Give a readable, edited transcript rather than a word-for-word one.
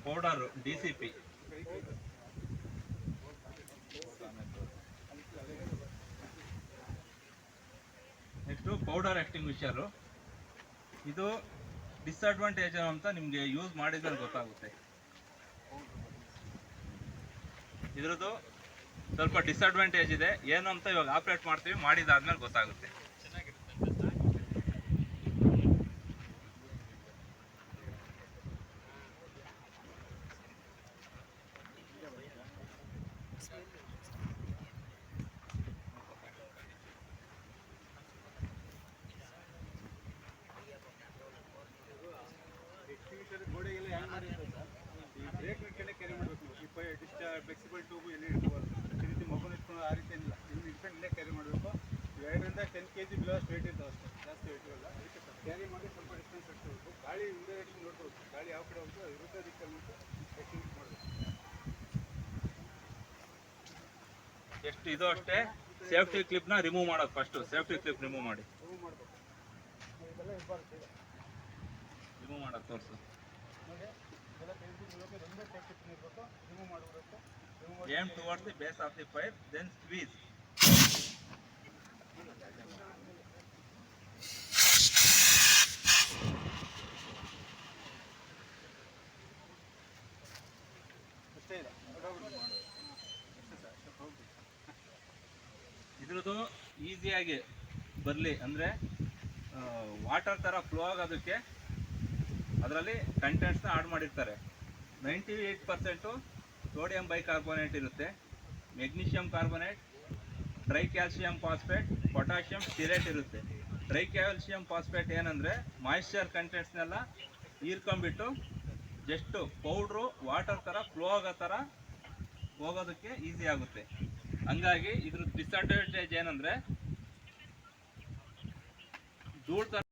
Powder DCP. Next powder extinguisher. ಇದು disadvantage ಅಂತ ನಿಮಗೆ ಯೂಸ್ ಮಾಡಿದ್ರೆ ಗೊತ್ತಾಗುತ್ತೆ. ಇದ್ರದ್ದು ಸ್ವಲ್ಪ ಡಿಸ್ಅಡ್ವಾಂಟೇಜ್ ಇದೆ, ಏನು ಅಂತ ಇವಾಗ ಆಪ್ರೇಟ್ ಮಾಡ್ತೀವಿ, ಮಾಡಿದಾದ್ಮೇಲೆ ಗೊತ್ತಾಗುತ್ತೆ. ಗೋಡೆಗೆಲ್ಲ ಹ್ಯಾಂಗ್ ಮಾಡಿರ್ತಾರೆ ಸರ್, ಈ ಬ್ರೇಕ್ ಕೆಳಗೆ ಕ್ಯಾರಿ ಮಾಡಬೇಕು. ಈ ಫ್ಲೆಕ್ಸಿಬಲ್ ಟ್ಯೂಬ್ ಎಲ್ಲಿ ಇಟ್ಕೋಬಾರ್ದು. ಈ ರೀತಿ ಮಗುನ ಇಟ್ಕೊಂಡು ಆ ರೀತಿ ಏನಿಲ್ಲ, ಇಲ್ಲಿ ಇಟ್ಕೊಂಡು ಇಲ್ಲೇ ಕ್ಯಾರಿ ಮಾಡಬೇಕು. 2ರಿಂದ 10 kg ಬಿಲೋ ವೇಟ್ ಇರ್ತಾವೆ ಅಷ್ಟೇ, ಜಾಸ್ತಿ ವೇಟ್ ಇರಲ್ಲ. ಅದಕ್ಕೆ ಕ್ಯಾರಿ ಮಾಡಿ ಸ್ವಲ್ಪ ಡಿಸ್ಟೆನ್ಸ್ ಇಟ್ಕೋಬೇಕು. ಗಾಳಿ ಇಂದೇ ಡೈರೆಕ್ಷನ್ ನೋಡ್ಕೋಬೇಕು, ಗಾಳಿ ಯಾವ ಕಡೆ ಹೋಗ್ತದೆ ವಿರುದ್ಧ ದಿಕ್ಕಲ್ಲಿ ಎಕ್ಸ್ಟಿಂಗ್ವಿಷ್ ಮಾಡಬೇಕು. ಎಷ್ಟು ಇದು ಅಷ್ಟೇ. ಸೇಫ್ಟಿ ಕ್ಲಿಪ್ನ ರಿಮೂವ್ ಮಾಡೋದು ಫಸ್ಟು. ಸೇಫ್ಟಿ ಕ್ಲಿಪ್ ರಿಮೂವ್ ಮಾಡಬೇಕು. ಇದೆಲ್ಲ ಇರಬಾರ್ದು, ರಿಮೂವ್ ಮಾಡೋದು ತೋರಿಸು. ನೋಡಿ ಇದೆಲ್ಲ ತೆಗೆದು ಒಂದೇ ಸೇಫ್ಟಿ ಪಿನ್ ಇರಬೇಕು, ರಿಮೂವ್ ಮಾಡಬೇಕು. Aim towards the base of the pipe, then squeeze. ಅಷ್ಟೇ ಇಲ್ಲ, ಇದ್ರದ್ದು ಈಸಿಯಾಗಿ ಬರಲಿ ಅಂದರೆ ವಾಟರ್ ಥರ ಫ್ಲೋ ಆಗೋದಕ್ಕೆ ಅದರಲ್ಲಿ ಕಂಟೆಂಟ್ಸ್ನ ಆಡ್ ಮಾಡಿರ್ತಾರೆ. 98% ಸೋಡಿಯಂ ಬೈಕಾರ್ಬೋನೇಟ್ ಇರುತ್ತೆ, magnesium carbonate, tri calcium phosphate, potassium stearate ಇರುತ್ತೆ. ಟ್ರೈ ಕ್ಯಾಲ್ಸಿಯಂ ಫಾಸ್ಫೇಟ್ ಏನಂದರೆ ಮಾಯಿಶ್ಚರ್ ಕಂಟೆಂಟ್ಸ್ನೆಲ್ಲ ಹೀರ್ಕೊಂಬಿಟ್ಟು ಜಸ್ಟು ಪೌಡ್ರು ವಾಟರ್ ಥರ ಫ್ಲೋ ಆಗೋ ಥರ ಹೋಗೋದಕ್ಕೆ ಈಸಿ ಆಗುತ್ತೆ. ಹಂಗಾಗಿ ಇದ್ರ ಡಿಸ್ಅಡ್ವಾಂಟೇಜ್ ಏನಂದರೆ ಧೂಳು ಥರ